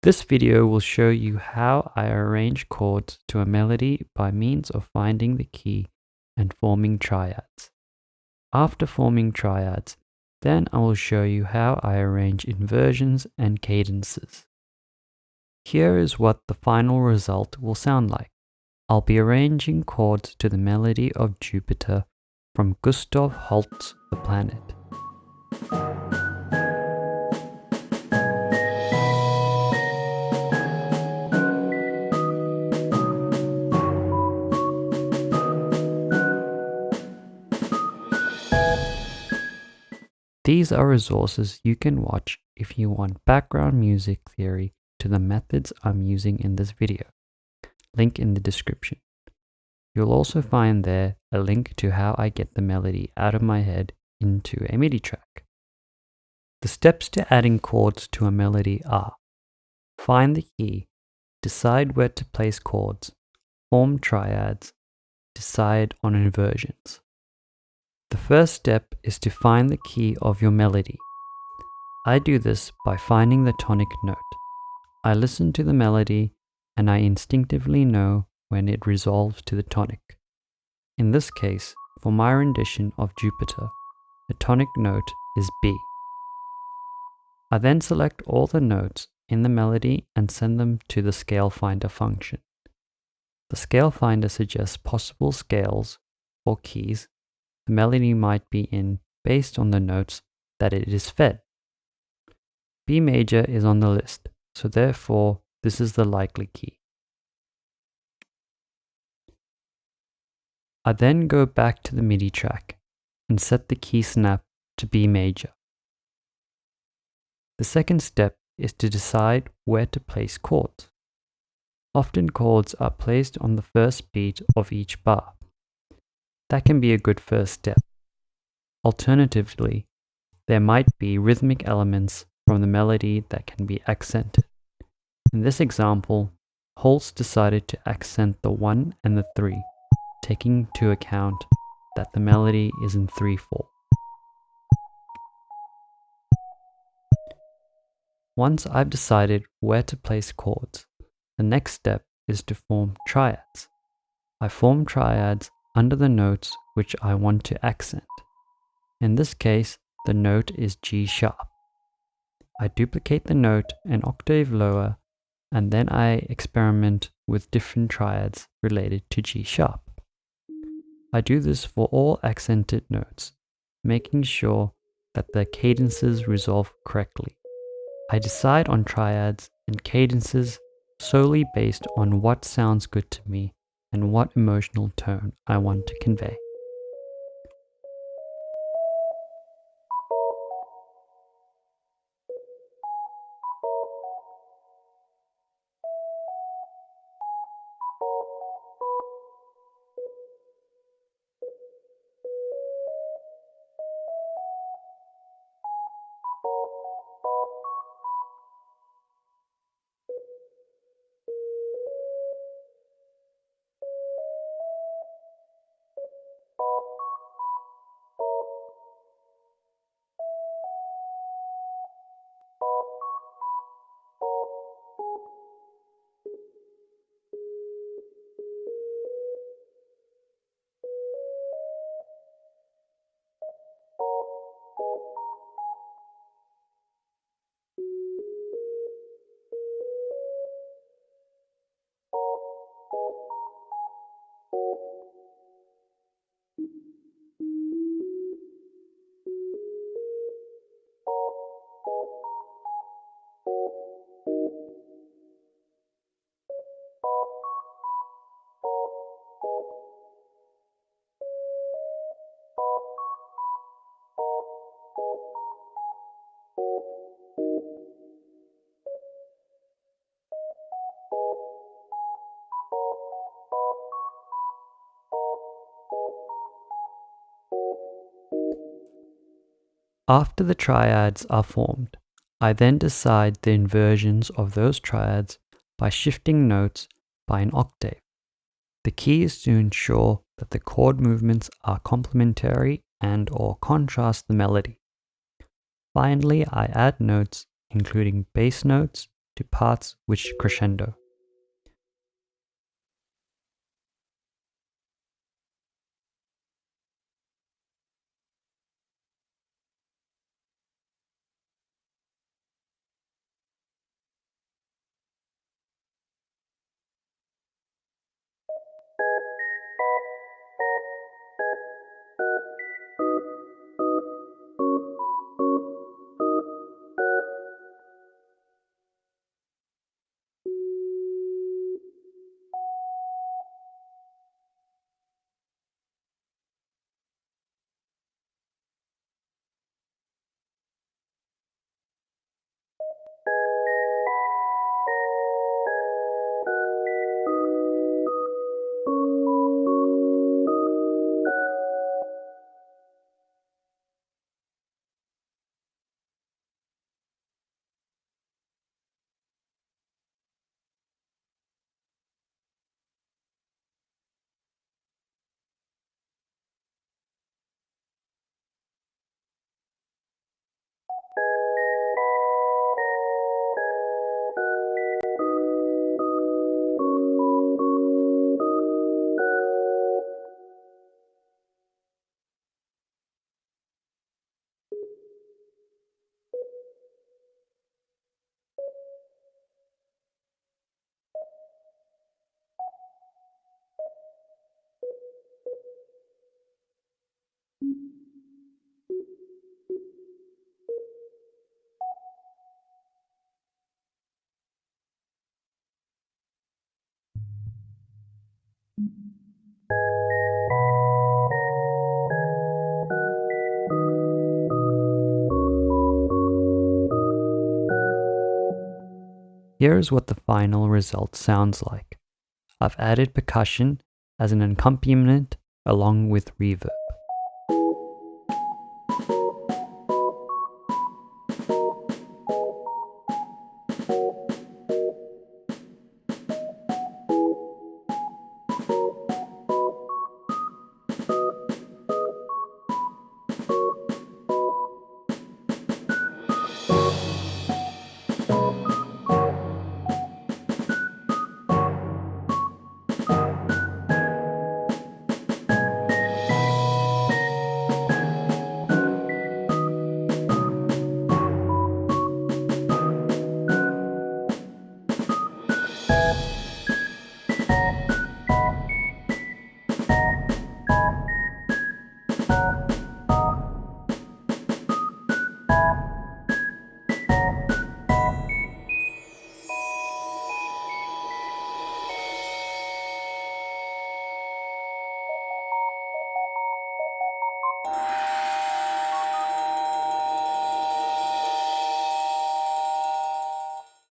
This video will show you how I arrange chords to a melody by means of finding the key and forming triads. After forming triads, then I will show you how I arrange inversions and cadences. Here is what the final result will sound like. I'll be arranging chords to the melody of Jupiter from Gustav Holst's The Planet. These are resources you can watch if you want background music theory to the methods I'm using in this video. Link in the description. You'll also find there a link to how I get the melody out of my head into a MIDI track. The steps to adding chords to a melody are: find the key, decide where to place chords, form triads, decide on inversions. The first step is to find the key of your melody. I do this by finding the tonic note. I listen to the melody and I instinctively know when it resolves to the tonic. In this case, for my rendition of Jupiter, the tonic note is B. I then select all the notes in the melody and send them to the scale finder function. The scale finder suggests possible scales or keys the melody might be in based on the notes that it is fed. B major is on the list, so therefore this is the likely key. I then go back to the MIDI track and set the key snap to B major. The second step is to decide where to place chords. Often chords are placed on the first beat of each bar. That can be a good first step. Alternatively, there might be rhythmic elements from the melody that can be accented. In this example, Holst decided to accent the 1 and the 3, taking into account that the melody is in 3/4. Once I've decided where to place chords, the next step is to form triads. I form triads under the notes which I want to accent. In this case, the note is G sharp. I duplicate the note an octave lower, and then I experiment with different triads related to G sharp. I do this for all accented notes, making sure that the cadences resolve correctly. I decide on triads and cadences solely based on what sounds good to me and what emotional tone I want to convey. After the triads are formed, I then decide the inversions of those triads by shifting notes by an octave. The key is to ensure that the chord movements are complementary and/or contrast the melody. Finally, I add notes, including bass notes, to parts which crescendo. Here is what the final result sounds like. I've added percussion as an accompaniment along with reverb.